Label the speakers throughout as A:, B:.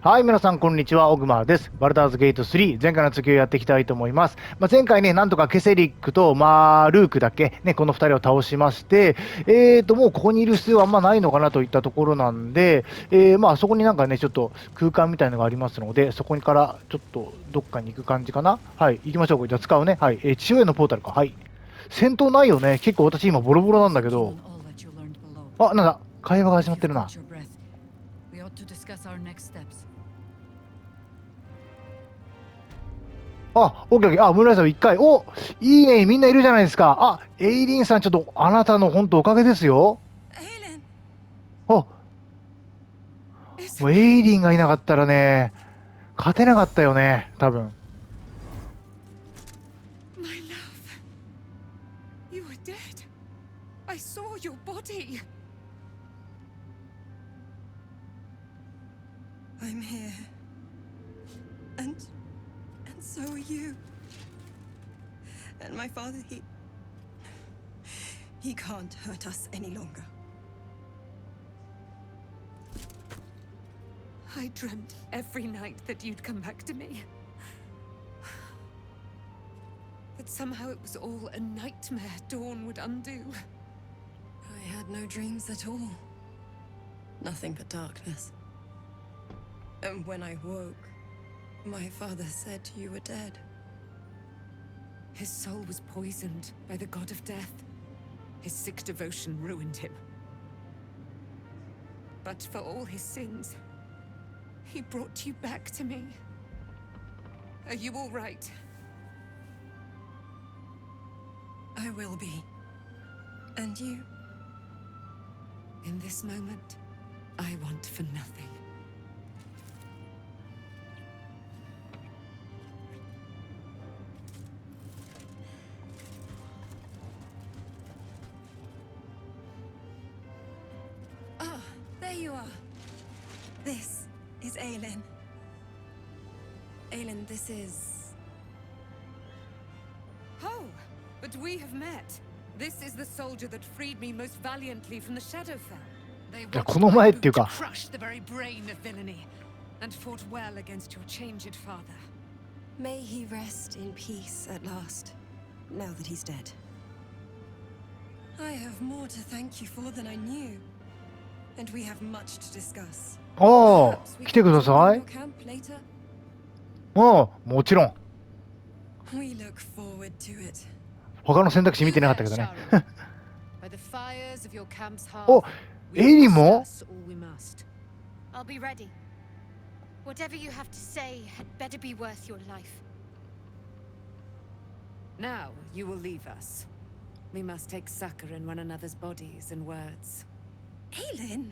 A: はい、皆さん、こんにちは。オグマです。バルダーズゲート3、前回の続きをやっていきたいと思います。前回ね、なんとかケセリックと、ルークだけ、ね、この2人を倒しまして、もうここにいる必要はあんまないのかなといったところなんで、そこになんかね、ちょっと空間みたいのがありますので、そこからちょっとどっかに行く感じかな。はい、行きましょう。じゃあ使うね。はい、地上へのポータルか。はい。戦闘ないよね。結構私今ボロボロなんだけど。あ、なんだ。会話が始まってるな。あ、オッケーオッケー。あ、ムーンライさん1回。お、いいね。みんないるじゃないですか。あ、エイリンさん、ちょっと、あなたの本当おかげですよ。あ、もうエイリンがいなかったらね、勝てなかったよね。多分。
B: I'm here. And so are you. And my father, he can't hurt us any longer.
C: I dreamt every night that you'd come back to me. That somehow it was all a nightmare Dawn would undo.
B: I had no dreams at all. Nothing but darkness. And when I woke, my father said you were dead.
C: His soul was poisoned by the god of death. His sick devotion ruined him. But for all his sins, he brought you back to me. Are you all right?
B: I will be. And you?
C: In this moment, I want for nothing.
B: Ah, there you are. This is Aelin. Aelin, this is...
C: Oh, but we have met. This is the soldier that freed me most valiantly from the Shadowfell. They watched my boot crush the very brain of villainy, and fought well against your changed father.
B: May he rest in peace at last, now that he's dead. I have more to thank you for than I knew, and we have much to discuss.
A: ああ、来てください。ああ、もちろん。
B: We look forward to it.
A: 他の選択肢見てなかったけどね。お、エイリンも
D: I'll be ready. Whatever you have to say had better be worth your life.
C: Now you will leave us. We must take succor in one another's bodies and words.
B: Aelin!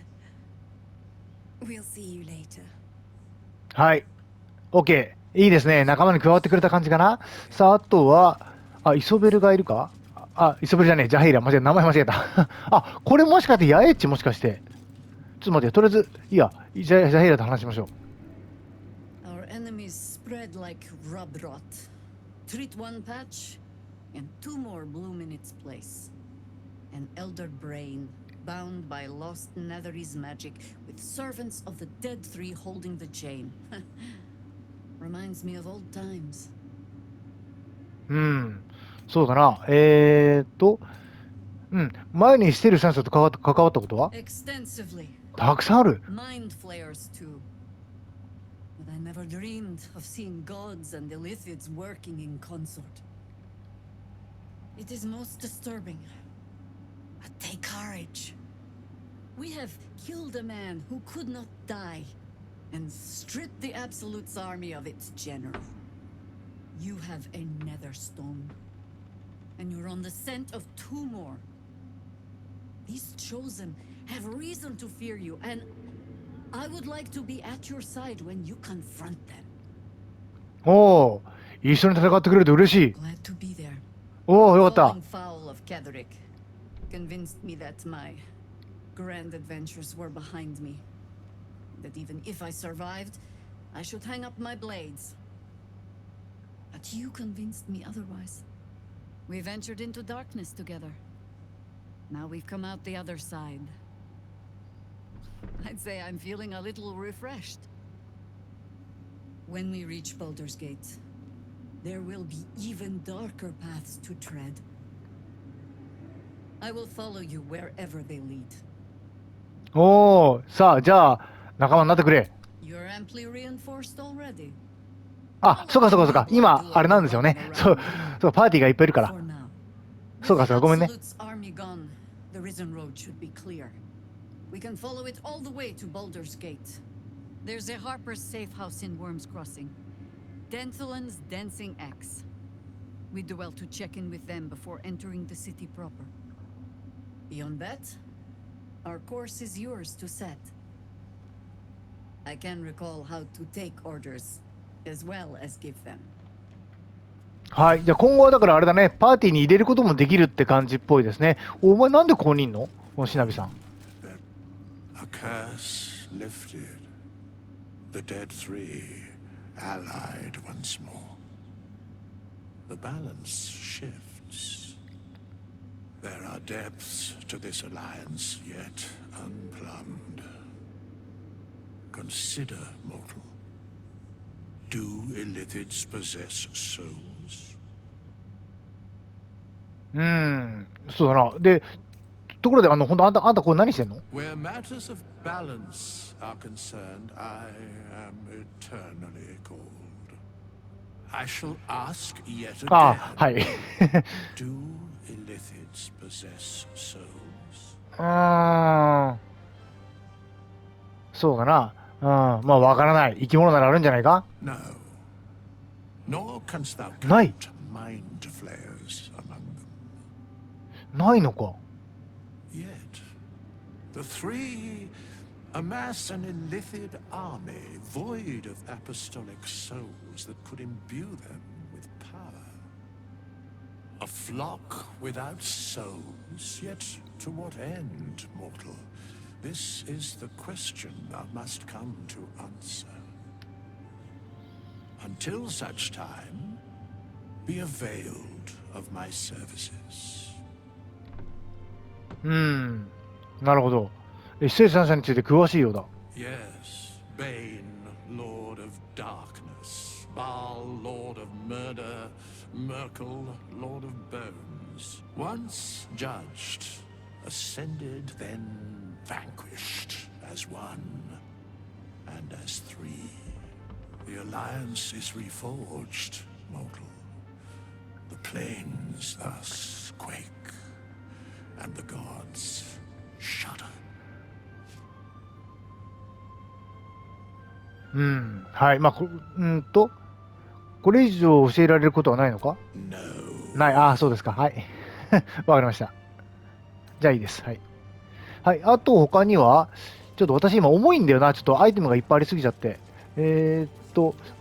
B: We'll see you later.
A: はい。OK。いいですね。仲間に加わってくれた感じかな。さあ、あとは、イソベルがいるか。イソベルじゃねえ、ジャヘイラ。名前間違えた。これもしかしてヤエッチもしかして。ちょっと待って、とりあえず、いいや、ジャヘイラと話しましょう。
E: Our enemies spread like rub rot. Treat one patch, and two more bloom in its place. An elder brain, bound by lost Netherese magic, with servants of the dead three holding the chain. Reminds me of old times.
A: そうだな。前にステル先生と関わったことは
E: Extensively.
A: たくさんある。
E: Mind flayers too. But I never dreamed of seeing gods and Illithids working in consort. It is most disturbing. But take courage. We have killed a man who could not die, and stripped the Absolute's army of its general. You have a nether stone, and you're on the scent of two more. These chosen have reason to fear you, and I would like to be at your side when you confront them.
A: おお、一緒に戦ってくれると嬉しい。
E: Glad to be there.
A: おお、よかった。
E: Falling foul of Ketheric convinced me that my grand adventures were behind me. That even if I survived, I should hang up my blades. But you convinced me otherwise. We ventured into darkness together. Now we've come out the other side. I'd say I'm feeling a little refreshed. When we reach Baldur's Gate, there will be even darker paths to tread. I will follow you wherever they lead.
A: おー、さあ、じゃあ、仲間になってくれ。
E: You're amply reinforced already.
A: あ、そうかそうかそうか。今、あれなんですよね。そう、そう、パーティーがいっぱいいるから。
E: For now.
A: そうかそうか、ごめんね。
E: With Absolute's army gone, the Risen Road should be clear. We can follow it all the way to Baldur's Gate. There's a Harper's safe house in Worm's Crossing. Denthelan's Dancing Axe. We do well to check in with them before entering the city proper. Beyond that, our course is yours to set. I can recall how to take orders, as well as give them.
A: はい。じゃあ今後はだからあれだね、パーティーに入れることもできるって感じっぽいですね。お前なんでここにいんの？このしなびさん。
F: A curse lifted. The dead three allied once more. The balance shifts. There are depths to this alliance yet unplumbed. Consider, mortal. Do illithids possess souls?
A: そうだな。で、ところで、本当あんたこれ何してんの？
F: Where matters of balance are concerned, I am eternally cold. I shall ask yet
A: あ
F: again.
A: はい。
F: Do illithids possess souls?
A: そうかな。まあわからない。生き物ならあるんじゃないか？
F: No. Nor canst thou
A: Nay.
F: count mind flayers among them.
A: ないのか。
F: Yet, the three amass an illithid army void of apostolic souls that could imbue them with power. A flock without souls, yet to what end, mortal? This is the question thou must come to answer. Until such time, be availed of my services.
A: なるほど。生産者について詳しいようだ。
F: Yes, Bane, Lord of Darkness, Baal, Lord of Murder, Merkel, Lord of Bones. Once judged, ascended, then vanquished as one and as three. The alliance is reforged, mortal. The plains thus quake, and the gods shudder.
A: はい。まあ、これ以上教えられることはないのか？
F: No.
A: ない。そうですか。はい。わかりました。じゃあいいです。はい。はい。あと他には、ちょっと私今重いんだよな。ちょっとアイテムがいっぱいありすぎちゃって。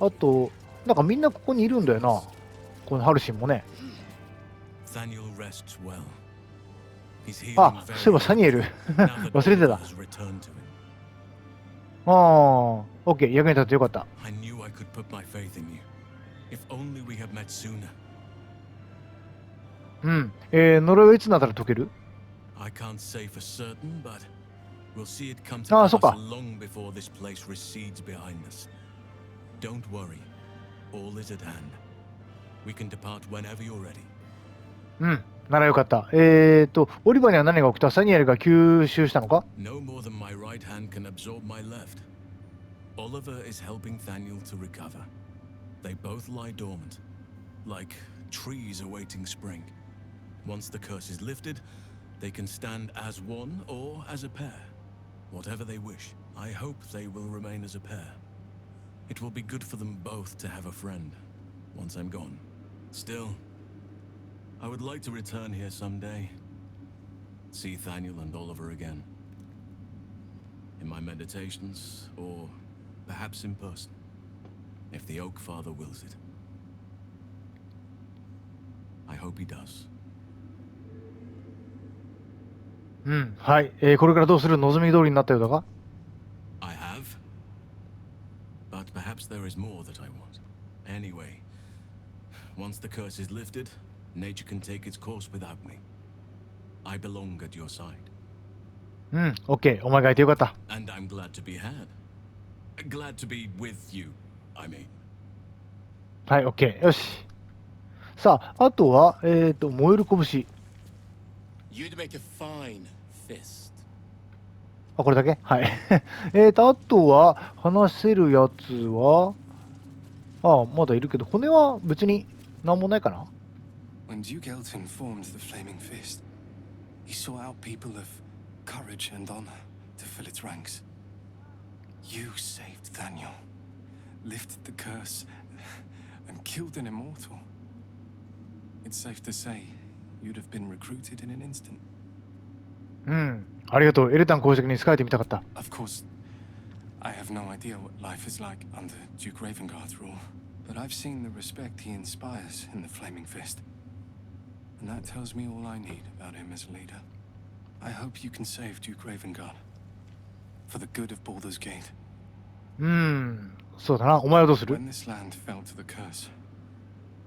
A: あと、なんかみんなここにいるんだよな。このハルシンもね。
G: Thaniel rests well. He's healing
A: そういえばサニエル。
G: now that
A: 忘れて
G: Oliver
A: た。
G: has returned to him.
A: オッケー。役に立ってよかった。
G: I knew I could put my faith in you. If only we had met sooner.
A: 呪いはいつになったら解ける？
G: I can't say for certain, but we'll see it come to
A: そう
G: pass
A: か。
G: long before this place recedes behind us. Don't worry. All is at hand. We can depart whenever you're ready.
A: ならよかった。オリバーには何が起きた？サニエルが吸収したのか？
G: No more than my right hand can absorb my left. Oliver is helping Thaniel to recover. They both lie dormant, like trees awaiting spring. Once the curse is lifted, they can stand as one or as a pair. Whatever they wish, I hope they will remain as a pair. It will be good for them both to have a friend, once I'm gone. Still, I would like to return here someday. See Thaniel and Oliver again. In my meditations, or perhaps in person, if the Oak Father wills it. I hope he does.
A: はい。これからどうする？望み通りになったようだが？
G: I have. But perhaps there is more that I want. Anyway, once the curse is lifted, nature can take its course without me. I belong at your side.
A: オッケー。お前がいてよかった。
G: And I'm glad to be had. Glad to be with you. I mean.
A: はい、OK。よし。さあ、あとは、燃える拳。
G: You'd make a fine fist.
A: あ、これだけはい。あとは、話せるやつは、まだいるけど、骨は別になんもないかな。
H: When Duke Elton formed the Flaming Fist, he sought out people of courage and honor to fill its ranks. You saved Daniel, lifted the curse, and killed an immortal. It's safe to say you'd have been recruited in an instant.
A: うん。ありがとう。エルタン公爵に仕えてみたかった。
H: Of course, I have no idea what life is like under Duke Ravengard's rule, but I've seen the respect he inspires in the Flaming Fist. And that tells me all I need about him as a leader. I hope you can save Duke Ravengard. For the good of Baldur's Gate.
A: そうだな。お前はどうする？
H: When this land fell to the curse,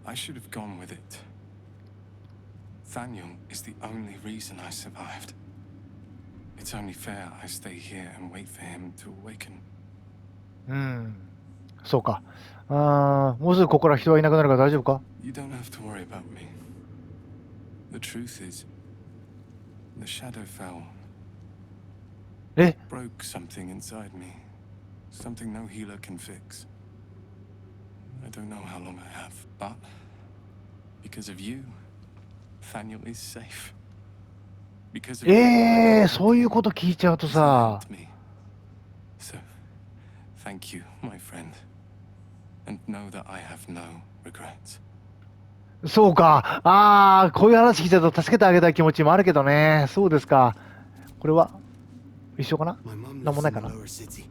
H: I should have gone with it. Thaniel is the only reason I survived. It's only fair I stay here and wait for him to awaken.
A: そうか。もうすぐここから人はいなくなるから大丈夫か？
H: You don't have to worry about me. The truth is, the shadow fell.
A: え？
H: Broke something inside me. Something no healer can fix. I don't know how long I have, but because of you, Thaniel is safe. Because of you,
A: そういうこと聞いちゃうと
H: he's
A: さ。
H: helped me. So, thank you, my friend. And know that I have no regrets.
A: そうか。こういう話聞いちゃうと助けてあげたい気持ちもあるけどね。そうですか。これは一緒かな？
I: My mom
A: なんも
I: lives
A: ない
I: in
A: か
I: the
A: な？
I: lower city.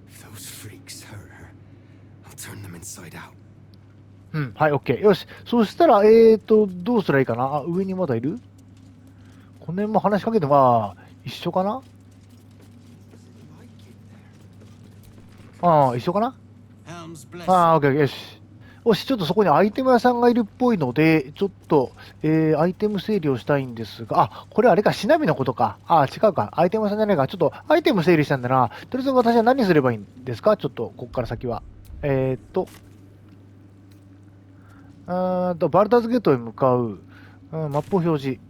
I: If those freaks hurt her, I'll turn them inside out.
A: はい、OK。よし。そしたら、どうすればいいかな？上にまだいる？この辺も話しかけても、一緒かな？一緒かな？ OK、よし。よし、ちょっとそこにアイテム屋さんがいるっぽいので、ちょっと、アイテム整理をしたいんですが、これあれか、シナビのことか。違うか。アイテム屋さんじゃないか。ちょっとアイテム整理したんだな。とりあえず私は何すればいいんですか？ちょっと、ここから先は。バルダーズゲートへ向かう。マップを表示。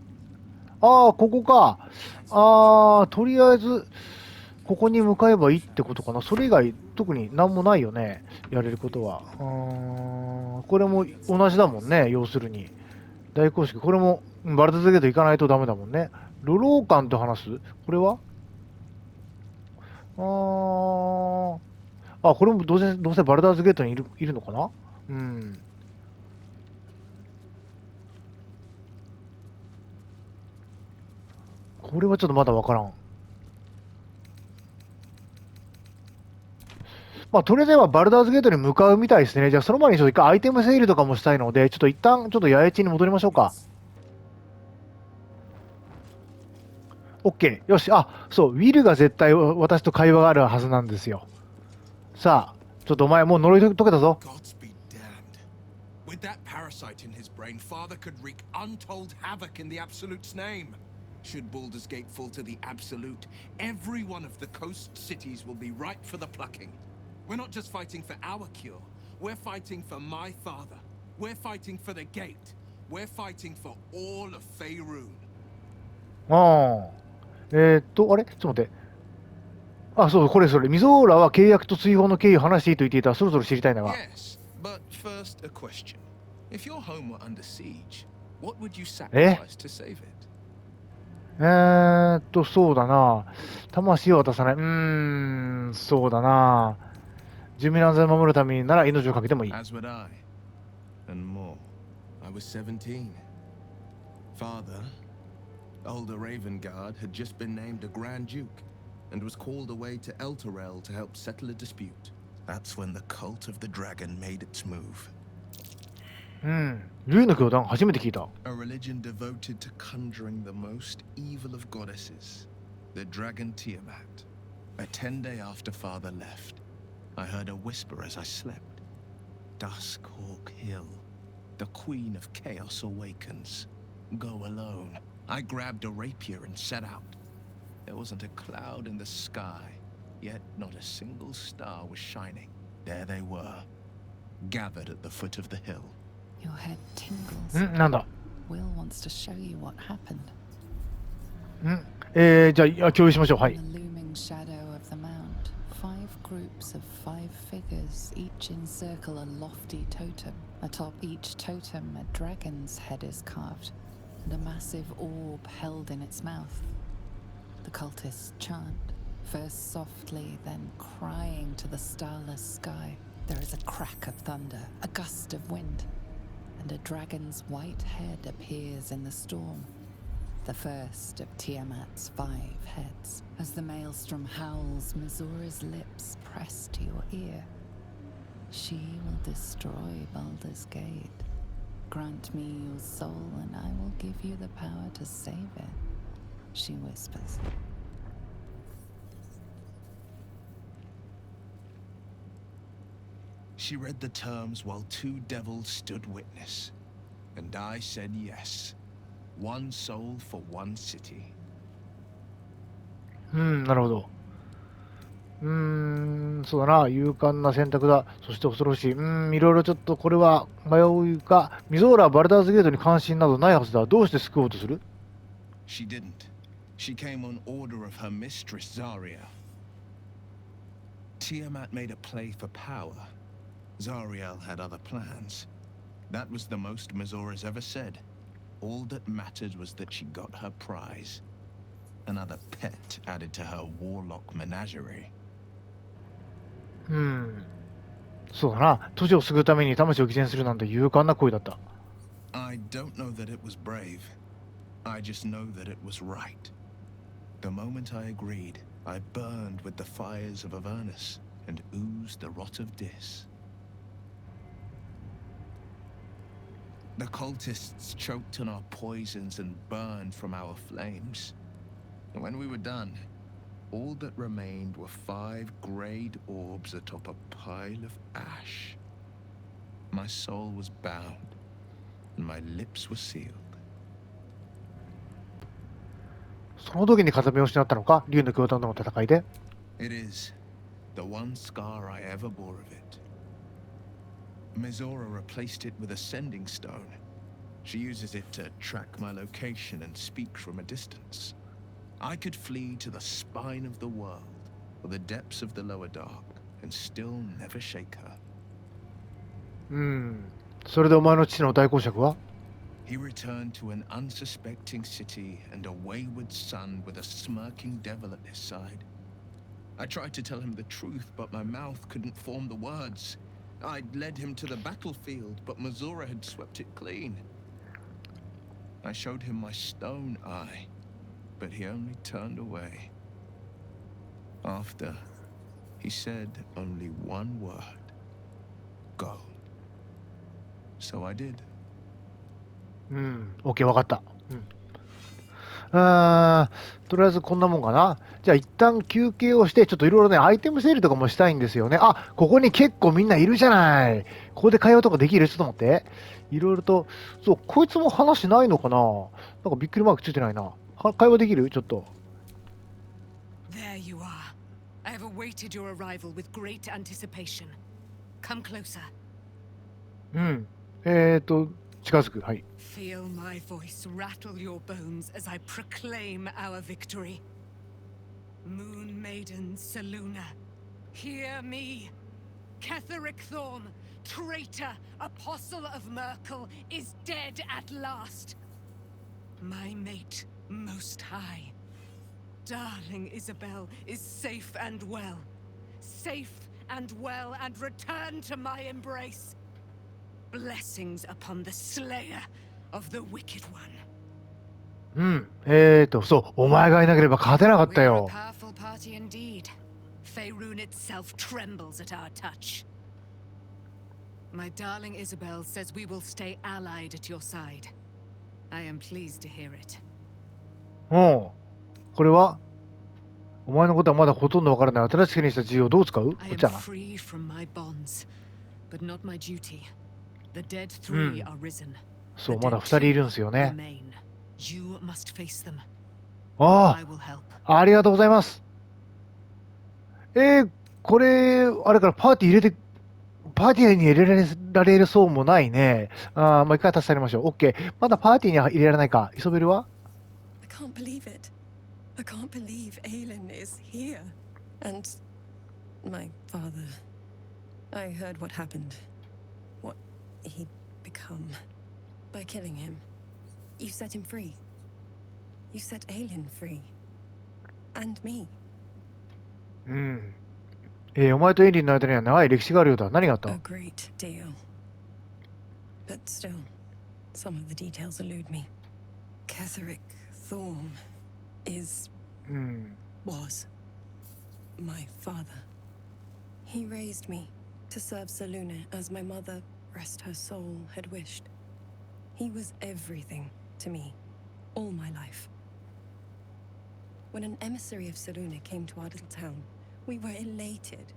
A: ここか。とりあえず、ここに向かえばいいってことかな。それ以外、特に何もないよね。やれることは。これも同じだもんね。要するに。大公式。これも、バルダーズゲート行かないとダメだもんね。ロローカンと話す？これはこれもどうせバルダーズゲートにいるのかな？これはちょっとまだわからん。とりあえずはバルダーズゲートに向かうみたいですね。じゃあその前にちょっと一回アイテム整理とかもしたいので、ちょっと一旦ちょっと八重地に戻りましょうか。OK。よし。そう、ウィルが絶対私と会話があるはずなんですよ。さあ、ちょっとお前もう呪い解けたぞ。
G: Gods be damned. With that parasite in his brain, Father could wreak untold havoc in the Absolute's name. Should Baldur's Gate fall to the Absolute, every one of the coast cities will be ripe for the plucking. We're not just fighting for our cure. We're fighting for my father. We're fighting for the gate. We're fighting for all of Faerun.
A: あれちょっと待って。そう、これそれ。ミゾーラは契約と追放の経緯を話していいと言っていた。そろそろ知りたいんだが。
G: Yes, but first a question. If your home were under siege, what would you sacrifice to save it?
A: そうだな。魂を渡さない。そうだな。住民の安全を守るためになら命をかけてもいい。
G: As would I. And more. I was 17. Father, older Ravengard, had just been named a Grand Duke and was called away to Elturel to help settle a dispute. That's when the cult of the dragon made its move.
A: 竜の教団初めて聞いた。
G: A religion devoted to conjuring the most evil of goddesses, the dragon Tiamat. A 10-day after Father left, I heard a whisper as I slept. Duskhawk Hill. The Queen of Chaos awakens. Go alone. I grabbed a rapier and set out. There wasn't a cloud in the sky, yet not a single star was shining.
F: there they were, gathered at the foot of the hill.
J: Your head tingles.
A: なんだ
J: Will wants to show you what happened.
A: じゃあ共有しましょう。はい。
J: In the looming shadow of the mound, 5 groups of 5 figures each encircle a lofty totem. Atop each totem, a dragon's head is carved, and a massive orb held in its mouth. The cultists chant, first softly, then crying to the starless sky. There is a crack of thunder, a gust of wind, and a dragon's white head appears in the storm. The first of Tiamat's 5 heads. As the maelstrom howls, Mizora's lips press to your ear. She will destroy Baldur's Gate. Grant me your soul, and I will give you the power to save it, she whispers.
F: She read the terms while 2 devils stood witness, and I said yes. 1 soul for 1 city.
A: なるほど。そうだな、勇敢な選択だ。そして恐ろしい。いろいろちょっとこれは迷うか。ミゾーラはバルダーズゲートに関心などないはずだ。どうして救おうとする？
F: She didn't. She came on order of her mistress, Zarya. Tiamat made a play for power. Zariel had other plans. That was the most Mizora's ever said. All that mattered was that she got her prize. Another pet added to her warlock menagerie.
A: そうだな。都市を救うために魂を犠牲にするなんて勇敢な行為だった。
F: I don't know that it was brave. I just know that it was right. The moment I agreed, I burned with the fires of Avernus and oozed the rot of Dis. The cultists choked on our poisons and burned from our flames. When we were done, all that remained were 5 greyed orbs atop a pile of ash. My soul was bound, and my lips were sealed.
A: その時に風目を失ったのか、竜の教団との戦いで。
F: It is the one scar I ever bore of it. Mizora replaced it with a sending stone. She uses it to track my location and speak from a distance. I could flee to the spine of the world, or the depths of the lower dark, and still never shake her.
A: それでお前の父の大公爵は？
F: He returned to an unsuspecting city and a wayward son with a smirking devil at his side. I tried to tell him the truth, but my mouth couldn't form the words. I'd led him to the battlefield, but Mizora had swept it clean. I showed him my stone eye, but he only turned away. After, he said only one word. Go. So I did.
A: OK、わかった。とりあえずこんなもんかな。じゃあ一旦休憩をして、ちょっといろいろね、アイテム整理とかもしたいんですよね。あ、ここに結構みんないるじゃない。ここで会話とかできる？ちょっと待って。いろいろと、そう、こいつも話ないのかな？なんかびっくりマークついてないな。会話できる？ちょっと。
C: There you are. I have awaited your arrival with great anticipation. Come closer.
A: 近づく。はい。
C: Feel my voice rattle your bones as I proclaim our victory. Moon Maiden Seluna, hear me. Ketheric Thorn, traitor, apostle of Merkel, is dead at last. My mate, Most High. Darling Isabel is safe and well. Safe and well, and return to my embrace. Blessings upon the slayer of the wicked one.
A: そう、お前がいなければ勝てなかった
C: We're a
A: よ。
C: powerful party indeed. Faerun itself trembles at our touch. My darling Isabel says we will stay allied at your side. I am pleased to hear it.
A: これはお前のことはまだほとんどわからない。新しく手にした自由をどう使う？こ
C: I
A: っ
C: am
A: ちだな。
C: free from my bonds, but not my duty. The dead three are risen.
A: そう、
C: The
A: まだ
C: dead
A: 2人いるんですよね。
C: remain. You must face them.
A: あ
C: I will help.
A: あ、ありがとうございます。これ、あれからパーティー入れてパーティーに入れられるそうもないね。もう一回足してあげましょう。OK。まだパーティーには入れられないか。イソベルは
B: I can't believe it. I can't believe Aelin is here. And my father. I heard what happened. What he'd become. By killing him. You set him free. You set Aelin free. And me.
A: うん。お前とエイリンの間には長い歴史があるようだ。何があった
B: A great deal. But still, some of the details elude me. Ketheric Thorn is...
A: うん。
B: was my father. He raised me to serve Selûne as my mother, rest her soul, had wished. He was everything to me, all my life. When an emissary of Selûne came to our little town, we were elated.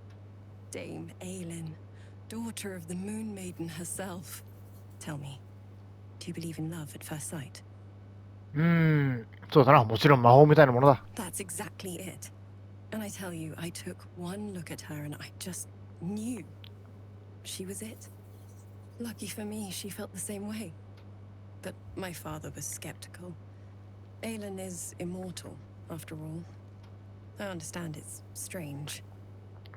B: Dame Aelin, daughter of the Moon Maiden herself. Tell me, do you believe in love at first sight?
A: そうだな。もちろん魔法みたいなものだ。
B: That's exactly it. And I tell you, I took one look at her and I just knew. She was it. Lucky for me, she felt the same way. But my father was skeptical. Aelin is immortal, after all. I understand it's strange.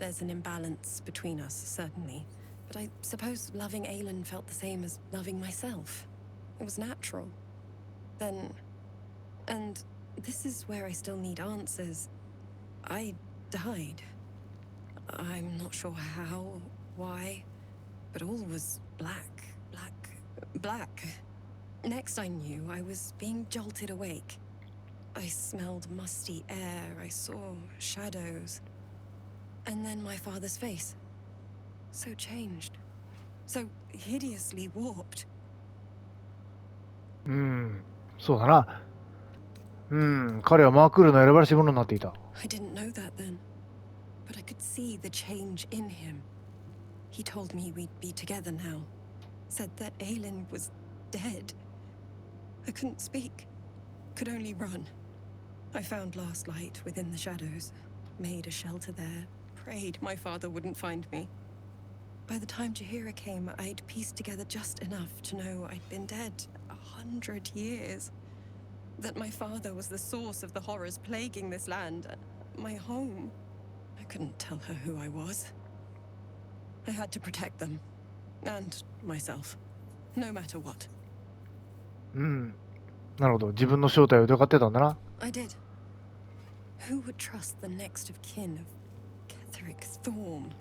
B: There's an imbalance between us, certainly. But I suppose loving Aelin felt the same as loving myself. It was natural. Then... And this is where I still need answers. I died. I'm not sure how, why, but all was black. Next I knew, I was being jolted awake. I smelled musty air, I saw shadows. And then my father's face. So changed. So hideously warped.
A: そうだな。彼はマークールの選ばれし者になっていた。
B: I didn't know that then. But I could see the change in him. He told me we'd be together now. Said that Aelin was dead. I couldn't speak. Could only run. I found last light within the shadows. Made a shelter there. Prayed my father wouldn't find me. By the time Jaheira came, I'd pieced together just enough to know I'd been dead 100 years. That my father was the source of the horrors plaguing this land. My home. I couldn't tell her who I was. I had to protect them. And myself. No matter what.
A: なるほど。自分の正体を疑ってたんだな。
B: I did. Who would trust the next of kin of Ketheric Thorn?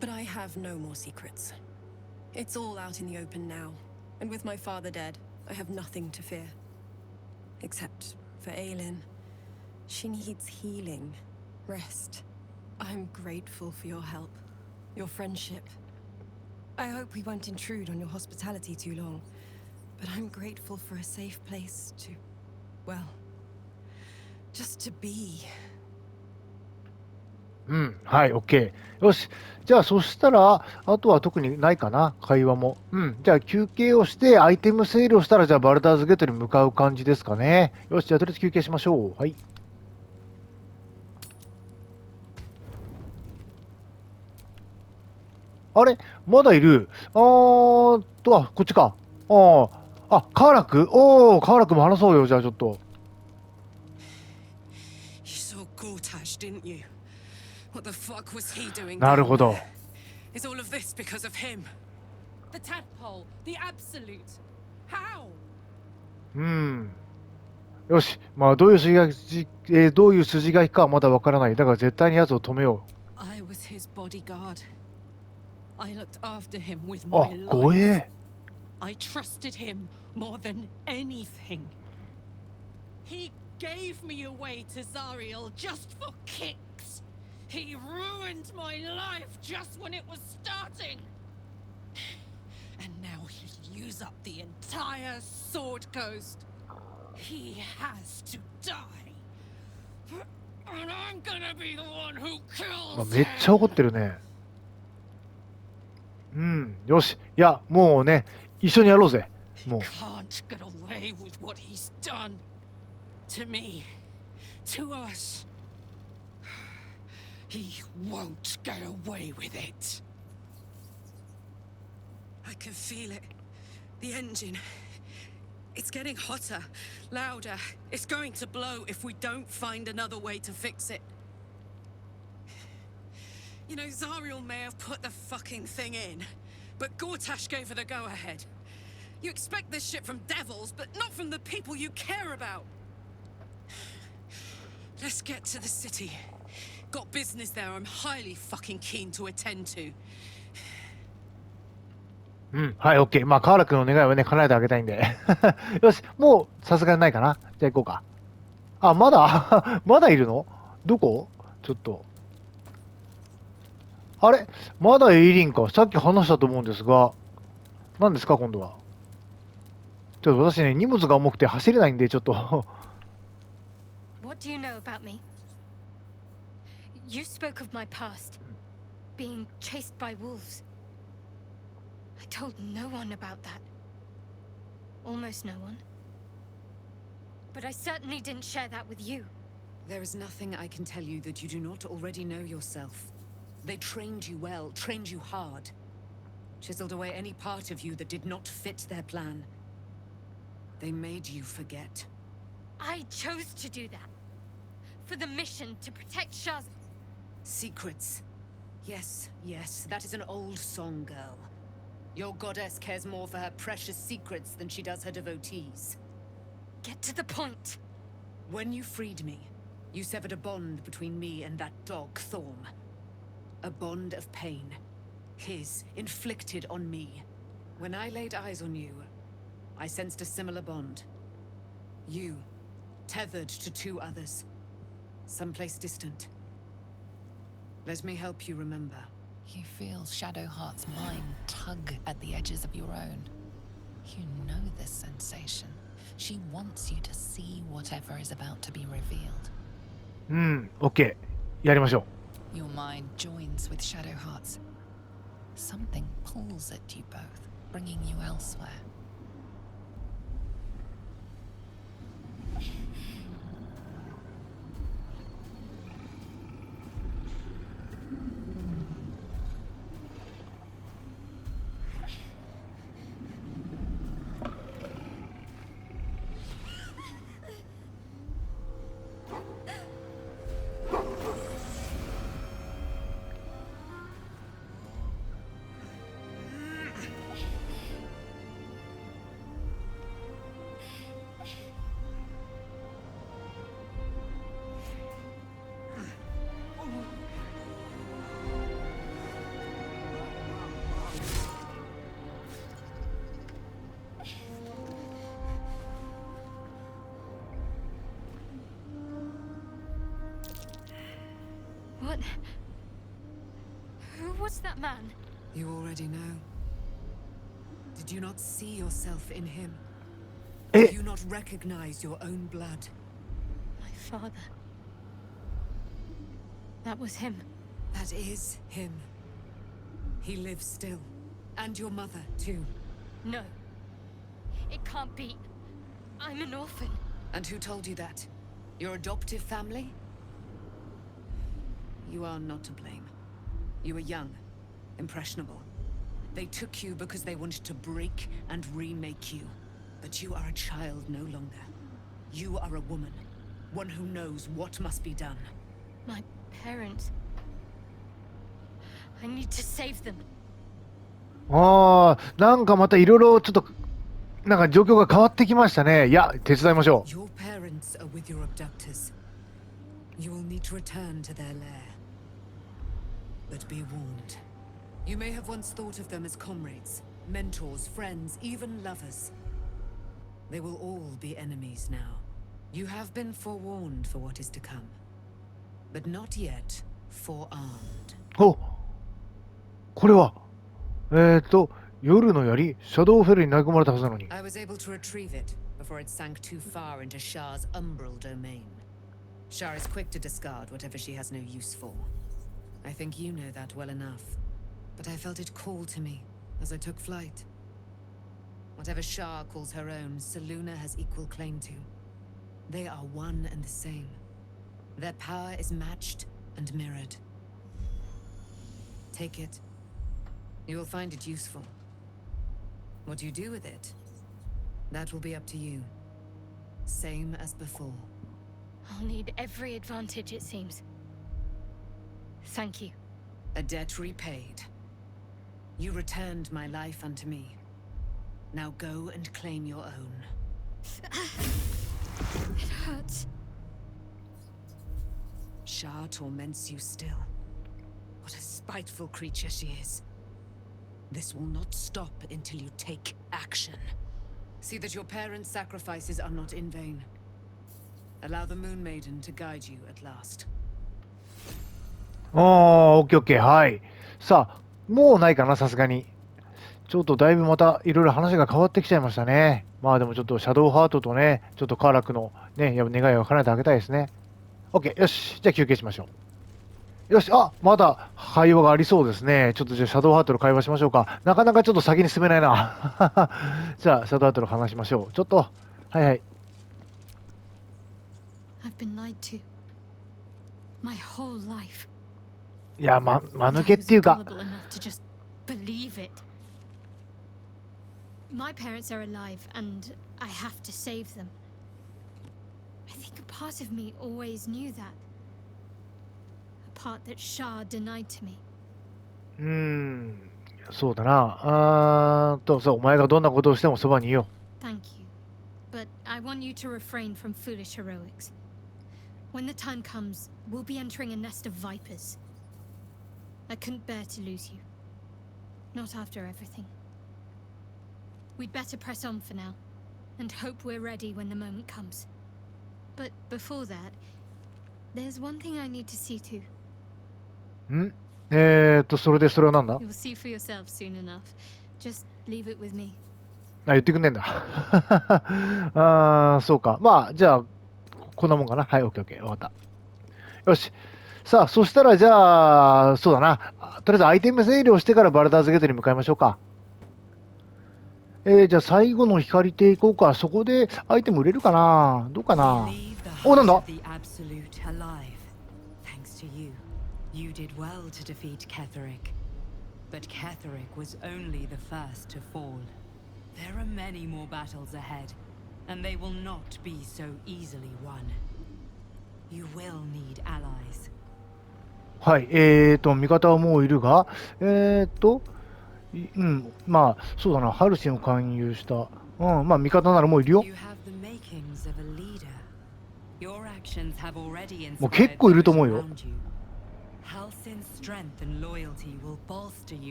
B: But I have no more secrets. It's all out in the open now. And with my father dead, I have nothing to fear. Except for Aelin. She needs healing. Rest. I'm grateful for your help. Your friendship. I hope we won't intrude on your hospitality too long. But I'm grateful for a safe place to... well... just to be.
A: はい、OK。よし。じゃあ、そしたら、あとは特にないかな、会話も。じゃあ、休憩をして、アイテム整理をしたら、じゃあ、バルダーズゲートに向かう感じですかね。よし、じゃあ、とりあえず休憩しましょう。はい。あれまだいる。こっちか。カーラクカーラクも話そうよ、じゃあ、ちょっと。
B: What the fuck was he doing?
A: なるほど。
B: Is all of this because of him?
C: The tadpole, the absolute. How?
A: よし。まあ、どういう筋書きかはまだわからない。だから絶対に奴を止めよう。
E: I was his bodyguard. I looked after him with my life.
A: 怖え。
E: I trusted him more than anything. He gave me away to Zariel just for kicks. He ruined my life just when it was starting. And now he'll use up the entire Sword Coast. He has to die. And I'm gonna be the one who kills
A: めっちゃ怒ってるね。よし。いや、もうね、一緒にやろうぜ。もう。
E: Can't get away with what he's done. To me. To us. He won't get away with it.
B: I can feel it. The engine. It's getting hotter, louder. It's going to blow if we don't find another way to fix it. You know, Zariel may have put the fucking thing in, but Gortash gave her the go-ahead. You expect this shit from devils, but not from the people you care about. Let's get to the city. Got business there I'm highly fucking keen to attend to.
A: うん、はい、OK。まあ、河原君の願いをね、叶えてあげたいんで。よし、もうさすがにないかな。じゃあ行こうか。あ、まだまだいるの？どこ？ちょっと。あれ？まだエイリンか。さっき話したと思うんですが。何ですか、今度は。ちょっと私ね、荷物が重くて走れないんで、ちょっと。
D: What do you know about me? You spoke of my past, being chased by wolves. I told no one about that. Almost no one. But I certainly didn't share that with you.
E: There is nothing I can tell you that you do not already know yourself. They trained you well, trained you hard. Chiseled away any part of you that did not fit their plan. They made you forget.
D: I chose to do that. For the mission to protect Shaz.
E: Secrets. Yes, yes, that is an old song, girl. Your goddess cares more for her precious secrets than she does her devotees.
D: Get to the point.
E: When you freed me, you severed a bond between me and that dog, Thorm. A bond of pain. His, inflicted on me. When I laid eyes on you, I sensed a similar bond. You, tethered to two others. Someplace distant. Let me help you remember.
J: You feel Shadowheart's mind tug at the edges of your own. You know this sensation. She wants you to see whatever is about to be revealed.
A: うん、OK。やりましょう。
J: Your mind joins with Shadowheart's. Something pulls at you both, bringing you elsewhere.
D: What? Who was that man?
E: You already know. Did you not see yourself in him?
A: Eh.
E: Did you not recognize your own blood?
D: My father. That was him.
E: That is him. He lives still. And your mother, too.
D: No. It can't be. I'm an orphan.
E: And who told you that? Your adoptive family? You are not to blame. You were young, impressionable. They took you because they wanted to break and remake you. But you are a child no longer. You are a woman. One who knows what must be done.
D: My parents. I need to save them.
A: ああ、なんかまたいろいろちょっと、なんか状況が変わってきましたね。いや、手伝いましょう。
E: Your parents are with your abductors. You will need to return to their lair. But be warned. You may have once thought of them as comrades, mentors, friends, even lovers. They will all be enemies now. You have been forewarned for what is to come. But not yet forearmed.
A: お、これは、夜の槍、シャドウフェルに投げ込まれたはずなのに。
E: I was able to retrieve it before it sank too far into Shah's umbral domain. Shah is quick to discard whatever she has no use for. I think you know that well enough. But I felt it call to me as I took flight. Whatever Shah calls her own, Selûne has equal claim to. They are one and the same. Their power is matched and mirrored. Take it. You will find it useful.
C: What you do with it, that will be up to you. Same as before.
D: I'll need every advantage, it seems. Thank you.
C: A debt repaid. You returned my life unto me. Now go and claim your own.
D: It hurts.
C: Shah torments you still. What a spiteful creature she is. This will not stop until you take action. See that your parents' sacrifices are not in vain. Allow the Moon Maiden to guide you at last.
A: オッケーオッケー、はい。さあ、もうないかな、さすがに。ちょっとだいぶまたいろいろ話が変わってきちゃいましたね。まあでもちょっとシャドウハートとね、ちょっとカーラクのね、願いを叶えてあげたいですね。オッケー、よし。じゃあ休憩しましょう。よし、あ、まだ会話がありそうですね。ちょっとじゃあシャドウハートの会話しましょうか。なかなかちょっと先に進めないな。じゃあシャドウハートの話しましょう。ちょっと、はいはい。
D: I've been lied to. My whole life.
A: いや、間抜けっていうか。
D: I was gullible enough to just believe it. My parents are alive, and I have to save them. I think a part of me always knew that. A part that Shah denied to me.
A: そうだな。そう、お前がどんなことをしてもそばにいよう。
D: Thank you. But I want you to refrain from foolish heroics. When the time comes, we'll be entering a nest of vipers. I couldn't bear to lose you. Not after everything. We'd better press on for now, and hope we're ready when the moment comes. But before that, there's one thing I need to see to.
A: それはなんだ？
D: You'll see for yourself soon enough. Just leave it with me.
A: あ、言ってくんねえんだ。そうか。まあ、じゃあ、こんなもんかな。はい、オッケーオッケー。わかった。よし。さあ、そしたらじゃあ、そうだな。とりあえずアイテム整理をしてからバルダーズゲートに向かいましょうか。じゃあ最後の光亭行こうか。そこでアイテム売れるかな？どうかな？お、なんだ？
K: You did well to defeat Ketheric. But Ketheric was only the first to fall. There are many more battles ahead, and they will not be so easily won. You will need allies.
A: はい、味方はもういるが、まあ、そうだな、ハルシンを勧誘した。まあ、味方ならもういるよ。もう結構いると思うよ。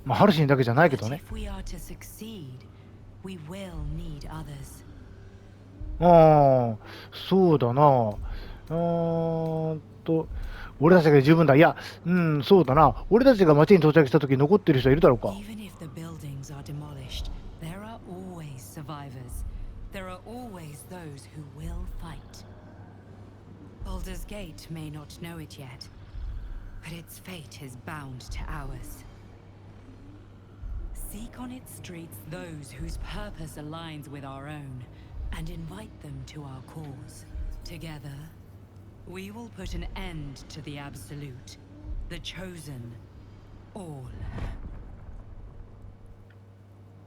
A: まあ、ハルシンだけじゃないけどね。そうだな。俺たちで十分だ。いや、そうだな。俺たちが町に到着した時残ってる人いるだろうか。
K: Baldur's Gate may not know it yet, but its fate is bound to ours. Seek on its streets those whose purpose aligns with our own, and invite them to our cause. Together, we will put an end to the Absolute, the Chosen, all.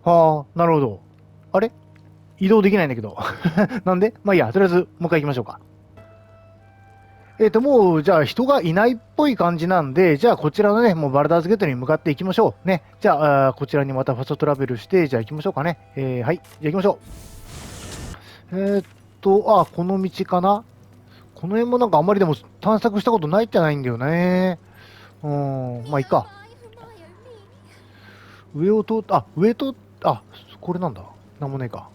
A: はあ、なるほど。あれ？移動できないんだけど。なんで？まあいいや、とりあえずもう一回行きましょうか。もう、じゃあ人がいないっぽい感じなんで、じゃあこちらのね、もうバルダーズゲートに向かっていきましょう。ね。じゃあ、こちらにまたファストトラベルして、じゃあ行きましょうかね。はい。じゃあ行きましょう。この道かな？この辺もなんかあんまりでも探索したことないじゃないんだよね。まあいいか。上、これなんだ？なんもねえか。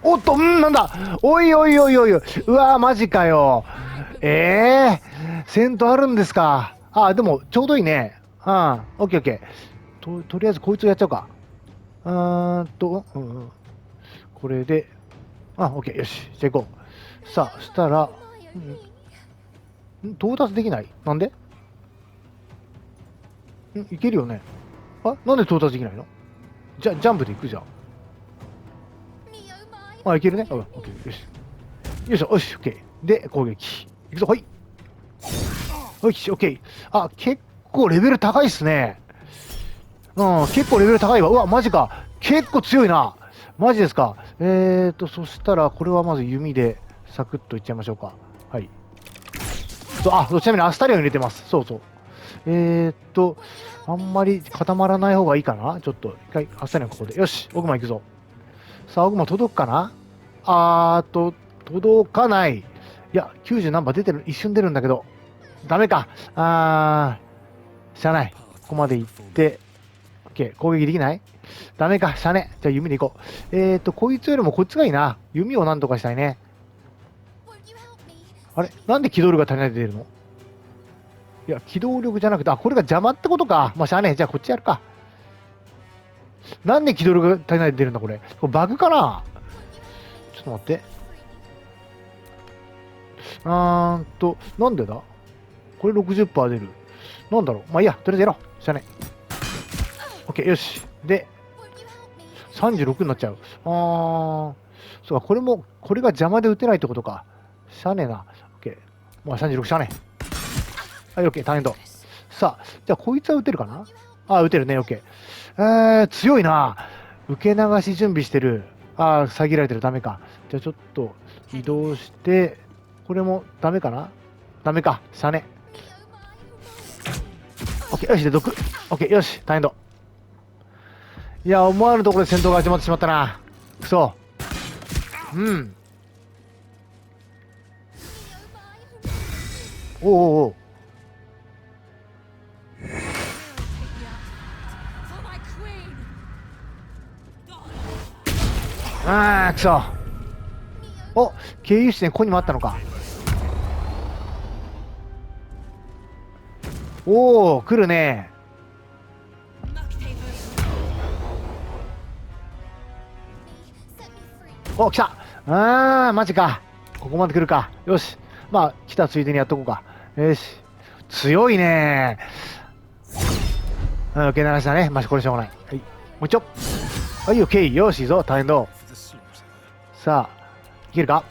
A: おっと、なんだ？おいおいおいおい。うわー、マジかよ。戦闘あるんですか。でも、ちょうどいいね。オッケーオッケー。とりあえずこいつをやっちゃおうか。これで、オッケー、よし。じゃあ行こう。さあ、したら、到達できない？なんで？いけるよね。なんで到達できないの？ジャンプで行くじゃん。いけるね。オッケー、よし。よいしょ、よし、オッケー。で、攻撃。いくぞ、はい。よし、オッケー。結構レベル高いっすね。うん、結構レベル高いわ。うわ、マジか。結構強いな。マジですか。そしたら、これはまず弓で、サクッといっちゃいましょうか。はい。ちなみにアスタリアン入れてます。そうそう。あんまり固まらない方がいいかな。ちょっと、一回、アスタリアンここで。よし、オグマ行くぞ。さあ、オグマ届くかな。届かない。いや、90何番出てる、一瞬出るんだけど。ダメか。しゃあない。ここまで行って、OK、攻撃できない？ダメか、しゃあね。じゃあ弓で行こう。こいつよりもこっちがいいな。弓をなんとかしたいね。あれなんで機動力が足りないで出るの？いや、機動力じゃなくて、これが邪魔ってことか。まあ、しゃあねえ。じゃあこっちやるか。なんで機動力が足りないで出るんだ、これ。これバグかな？ちょっと待って。なんでだ？これ 60% 出る。なんだろう。まあいいや、とりあえずやろう。しゃあねえ。OK、よし。で、36になっちゃう。そうか、これが邪魔で打てないってことか。しゃあねえな。OK。まあ36しゃあねえ。はい、OK、大変だ。さあ、じゃあこいつは打てるかな？打てるね、OK。強いな。受け流し準備してる。遮られてる。ダメか。じゃあちょっと移動して、これもダメかな？ダメか。しゃあねえ。OK、よし、で、毒。OK、よし、大変だ。いや、思わぬところで戦闘が始まってしまったな。くそ。おう。くそ。経由地点ここにもあったのか。来るね。来た。マジか。ここまで来るか。よし。まあ、来たついでにやっとこうか。よし。強いね。受け流したね。まあ、これしょうがない。はい。もう一丁。はい、オッケー。よし、いいぞ。大変だ。さあ、いけるか？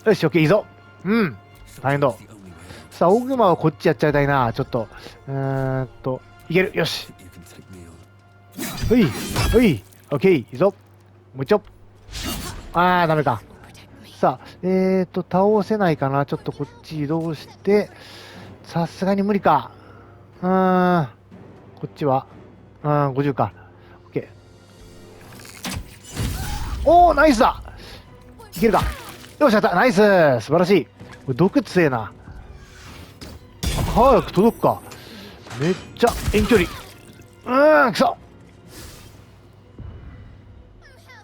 A: よし、オッケー、いいぞ。大変だ。さあ、オグマはこっちやっちゃいたいな。ちょっと。いける。よし。ほい。ほい。オッケー。いいぞ。もう一丁。ダメか。さあ、倒せないかな。ちょっとこっち移動して、さすがに無理か。こっちは、50か。OK。ナイスだ。いけるか。よし、やった。ナイス。素晴らしい。これ毒強えな。早く届くか。めっちゃ遠距離。くそ。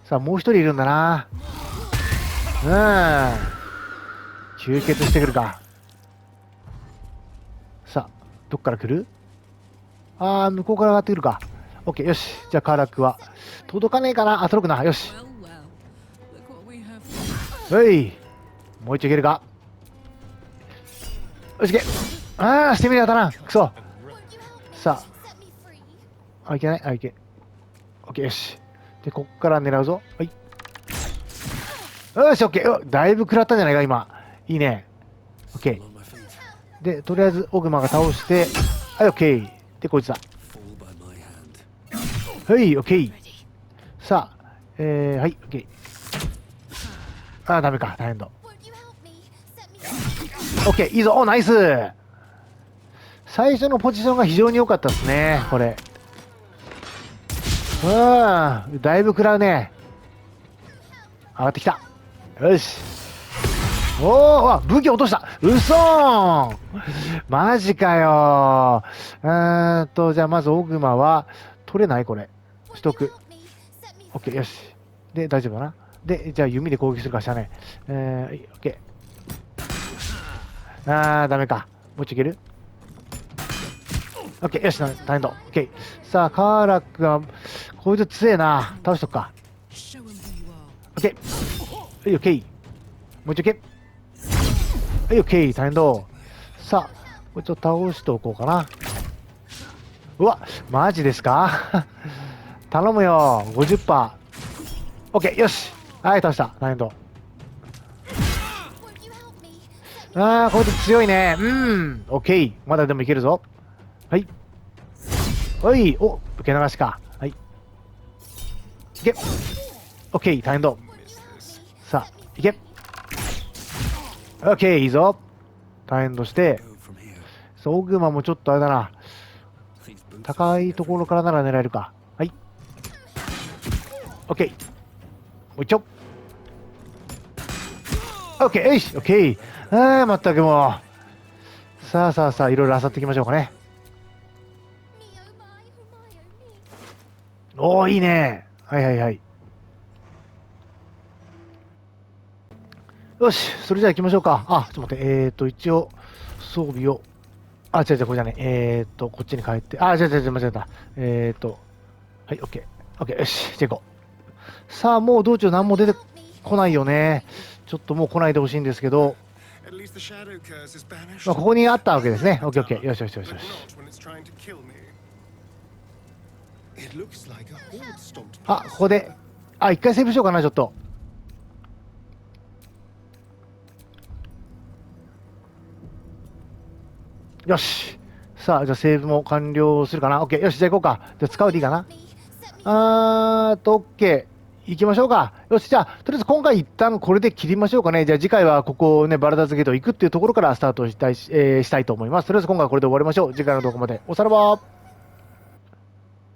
A: さあ、もう一人いるんだな。吸血してくるか。さあ、どっから来る？向こうから上がってくるか。OK、よし。じゃあ、カーラックは。届かねえかな？届くな。よし。もう一丁いけるか。よし、いけ。してみりゃ当たらん。くそ。さあ。いけない。いけ。OK、よし。で、こっから狙うぞ。はい。よし、OK。だいぶ食らったんじゃないか、今。いいね。OK。で、とりあえず、オグマが倒して、はい、OK。で、こいつだ。はい、OK。さあ、はい、OK。ダメか、大変だ。OK、いいぞ。ナイス。最初のポジションが非常に良かったですね、これ。だいぶ食らうね。上がってきた。よし。武器落とした。嘘ーん。マジかよー。じゃあまずオグマは取れない？これ取得。 OK、よし。で大丈夫だな。でじゃあ弓で攻撃するからしたね。OK。ダメか。もうちょいいける？ OK、よし、大変だ。OK。さあカーラックがこいつ強えな。倒しとくか。 OK。はい、OK。もう一度いけ。はい、OK。大変だ。さあ、これちょっと倒しておこうかな。うわ、マジですか頼むよ。50%。OK、よし。はい、倒した。大変だ。こいつ強いね。OK。まだでもいけるぞ。はい。おい、お、受け流しか。はい。いけ。オッケー、大変だ。さあ、いけ。オッケー、いいぞ。大変として、そう、オグマもちょっとあれだな。高いところからなら狙えるか。はい。オッケー。もう一丁。オッケー、よし、オッケー。ああ、まったくもう。さあさあさあ、いろいろ漁っていきましょうかね。おお、いいね。はいはいはい。よし、それじゃあ行きましょうか。あ、ちょっと待って。一応、装備を。あ、違う違う、これじゃねえ。こっちに帰って。あ、違う違う違う、間違えた。はい、オッケー。オッケー、よし、じゃあ行こう。さあ、もう道中何も出てこないよね。ちょっともう来ないでほしいんですけど。まあ、ここにあったわけですね。オッケーオッケー。よしよしよしよし。あ、ここで。あ、一回セーブしようかな、ちょっと。よし。さあ、じゃあセーブも完了するかな。OK。よし、じゃあ行こうか。じゃあ使うでいいかな。OK。行きましょうか。よし、じゃあ、とりあえず今回一旦これで切りましょうかね。じゃあ次回はここね、バルダーズゲート行くっていうところからスタートしたいと思います。とりあえず今回はこれで終わりましょう。次回の動画まで。おさらば。